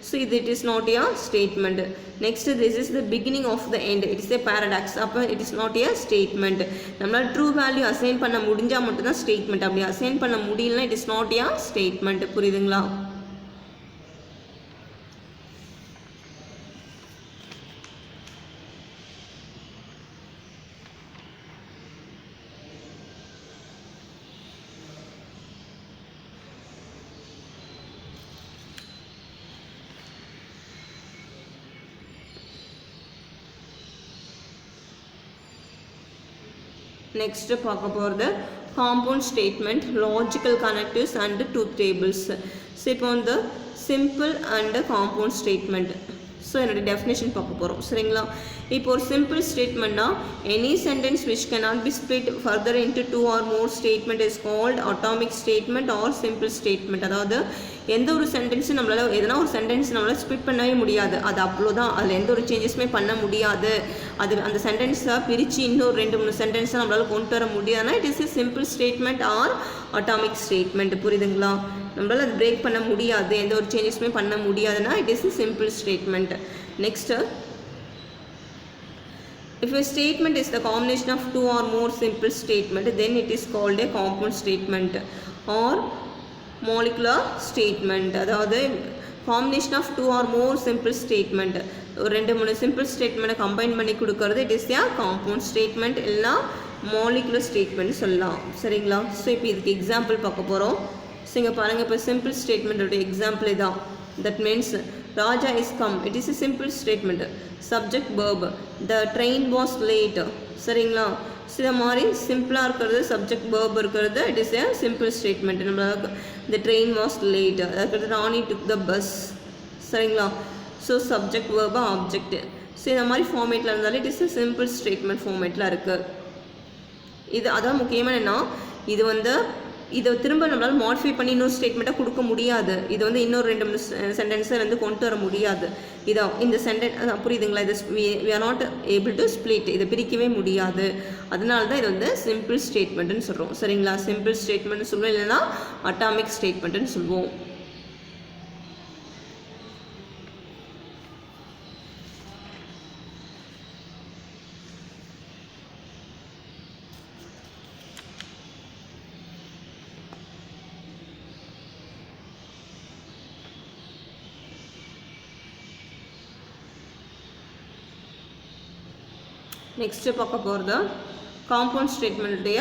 So இது it is not a statement. Next this is the beginning of the end, it is a paradox. அப்போ it is not a statement. நம்மளால் ட்ரூ வேல்யூ அசைன் பண்ண முடிஞ்சால் மட்டும்தான் ஸ்டேட்மெண்ட். அப்படி அசைன் பண்ண முடியலனா it is not a statement. புரியுதுங்களா? நெக்ஸ்ட்டு பார்க்க போகிறது compound statement, logical connectives and truth tables. So இப்போ வந்து simple and compound statement. So என்னுடைய டெஃபினேஷன் பார்க்க போகிறோம். சரிங்களா? இப்போ ஒரு சிம்பிள் ஸ்டேட்மெண்ட்னா any sentence which cannot be split further into 2 or more statement is called atomic statement or simple statement. அதாவது எந்த ஒரு சென்டென்ஸும் நம்மளால் எதனா ஒரு சென்டென்ஸ் நம்மளால் ஸ்ப்ளிட் பண்ணவே முடியாது. அது அவ்வளோதான், அதில் எந்த ஒரு சேஞ்சஸுமே பண்ண முடியாது. அது அந்த சென்டென்ஸை பிரித்து இன்னொரு 2-3 சென்டென்ஸை நம்மளால் கொண்டு வர முடியாதுன்னா it is a simple statement or atomic statement. புரியுதுங்களா? நம்மளால் அது பிரேக் பண்ண முடியாது, எந்த ஒரு சேஞ்சஸுமே பண்ண முடியாதுன்னா it is a simple statement. Next, if a statement is the combination of 2 or more simple statement, then it is called a compound statement or molecular statement. அதாவது combination of 2 or more simple statement, ஒரு 2-3 simple statement கம்பைன் பண்ணி கொடுக்கறது it is a compound statement இல்லைனா molecular statement சொல்லலாம். சரிங்களா? ஸோ இப்போ இதுக்கு எக்ஸாம்பிள் பார்க்க போகிறோம். ஸோ இங்கே பாருங்கள், இப்போ சிம்பிள் ஸ்டேட்மெண்ட்டோட எக்ஸாம்பிள் இதான். That means Raja is come, it is a simple statement. Subject verb, the train was late. சரிங்களா? சில மாதிரி சிம்பிளாக இருக்கிறது சப்ஜெக்ட் verb இருக்கிறது it is a simple statement. நம்மளுக்கு the train was late, அதுக்கு ராணி took the bus. சரிங்களா? So subject verb object. So இந்த மாதிரி ஃபார்மேட்டில் இருந்தாலும் it is a simple statement ஃபார்மேட்டில் இருக்குது. இது அதான் முக்கியமாக என்ன, இது வந்து இதை திரும்ப நம்மளால் மாடிஃபை பண்ணி இன்னொரு ஸ்டேட்மெண்ட்டாக கொடுக்க முடியாது. இது வந்து இன்னொரு 2 சென்டென்ஸை வந்து கொண்டு வர முடியாது. இதான் இந்த சென்டென்ஸ். புரியுதுங்களா? இது we are not able to split, இதை பிரிக்கவே முடியாது. அதனால தான் இது வந்து சிம்பிள் ஸ்டேட்மெண்ட்டுன்னு சொல்கிறோம். சரிங்களா? சிம்பிள் ஸ்டேட்மெண்ட்னு சொல்லுவோம், இல்லைன்னா அட்டாமிக் ஸ்டேட்மெண்ட்டுன்னு சொல்லுவோம். நெக்ஸ்ட்டு பார்க்க போகிறது காம்பவுண்ட் ஸ்டேட்மெண்ட்டுடைய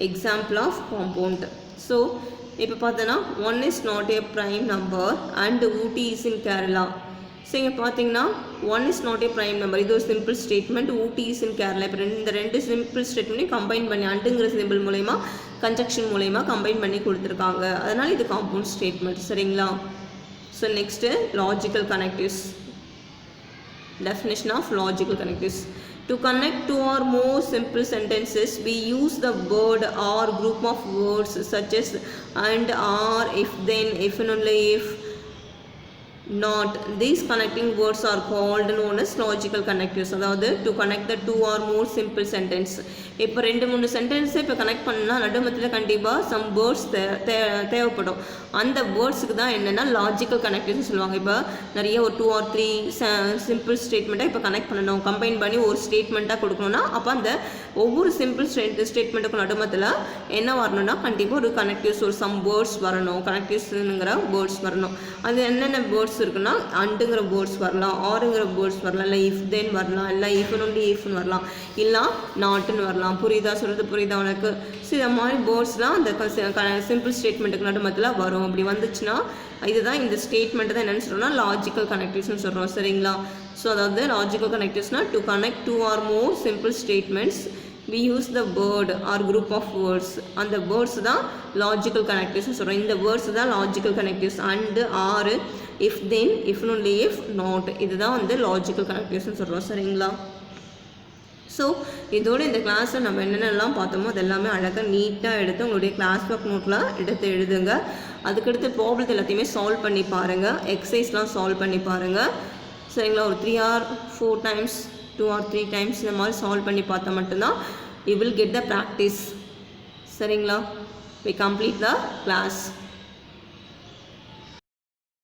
எக்ஸாம்பிள் ஆஃப் காம்பவுண்ட். ஸோ இப்போ பார்த்தோன்னா 1 is not a prime number and Ooty is in Kerala. So இங்கே பார்த்தீங்கன்னா 1 is not a prime number, இது ஒரு simple statement. Ooty is in Kerala. இப்போ இந்த 2 சிம்பிள் ஸ்டேட்மெண்ட்டையும் கம்பைன் பண்ணி அண்டுங்கிற சிம்பிள் மூலயமா கன்ஜக்ஷன் மூலயமா கம்பைன் பண்ணி கொடுத்துருக்காங்க. அதனால் இது காம்பவுண்ட் ஸ்டேட்மெண்ட். சரிங்களா? So next logical connectives. Definition of logical connectives. To connect 2 or more simple sentences, we use the word or group of words such as and, or, if, then, if and only if, not. These connecting words are called known as logical connectives. அதாவது to connect the 2 or more simple sentence. இப்போ 2-3 சென்டென்ஸை இப்போ கனெக்ட் பண்ணால் நடுமத்தில் கண்டிப்பாக சம் வேர்ட்ஸ் தேவைப்படும். அந்த வேர்ட்ஸுக்கு தான் என்னென்னா லாஜிக்கல் கனெக்டிவ்ஸ் சொல்லுவாங்க. இப்போ நிறைய ஒரு 2 or 3 சிம்பிள் ஸ்டேட்மெண்ட்டாக இப்போ கனெக்ட் பண்ணணும், கம்பைன் பண்ணி ஒரு ஸ்டேட்மெண்ட்டாக கொடுக்கணும்னா அப்போ அந்த ஒவ்வொரு சிம்பிள் ஸ்டேட்மெண்ட்டுக்கும் நடுமத்தில் என்ன வரணும்னா கண்டிப்பாக ஒரு கனெக்டிவ்ஸ், ஒரு சம் வேர்ட்ஸ் வரணும். கனெக்டிவ்ஸுங்கிற வேர்ட்ஸ் வரணும். அது என்னென்ன வேர்ட்ஸ் இருக்குன்னா அண்டுங்கிற வேர்ட்ஸ் வரலாம், ஆறுங்கிற வேர்ட்ஸ் வரலாம், இல்லை இஃப் தென் வரலாம், இல்லை இஃப் ஒன்லி இஃப்னு வரலாம், இல்லை நாட்டுன்னு வரலாம். புரியுதா? சொல்கிறது புரியுதா உனக்கு? ஸோ இந்த மாதிரி வேர்ட்ஸ்லாம் அந்த சிம்பிள் ஸ்டேட்மெண்ட்டுக்கு நடுமத்தில் வரும். அப்படி வந்துச்சுன்னா இதுதான் இந்த ஸ்டேட்மெண்ட் தான் என்னென்னு சொல்கிறோம்னா லாஜிக்கல் கனெக்டிவ்ஸ்னு சொல்கிறோம். சரிங்களா? ஸோ அதாவது லாஜிக்கல் கனெக்டிவ்ஸ்னால் to connect 2 or more simple statements we use the word or group of words. அந்த வேர்ட்ஸ் தான் லாஜிக்கல் கனெக்டிவ்ஸ்னு சொல்கிறோம். இந்த வேர்ட்ஸ் தான் லாஜிக்கல் கனெக்டிவ்ஸ். அண்டு, ஆறு, if then, if only if, not, இதுதான் வந்து லாஜிக்கல் கனெக்டிவ்ஸ்னு சொல்கிறோம். சரிங்களா? ஸோ இதோட இந்த கிளாஸில் நம்ம என்னென்னலாம் பார்த்தோமோ அது எல்லாமே அழகாக நீட்டாக எடுத்து உங்களுடைய கிளாஸ் ஒர்க் நோட்டில் எடுத்து எழுதுங்க. அதுக்கடுத்து ப்ராப்ளத்தை எல்லாத்தையுமே சால்வ் பண்ணி பாருங்கள், எக்ஸசைஸ்லாம் சால்வ் பண்ணி பாருங்கள். சரிங்களா? ஒரு 3 or 4 times 2 or 3 times இந்த மாதிரி சால்வ் பண்ணி பார்த்தா மட்டும்தான் you will get the practice. சரிங்களா? We complete the class.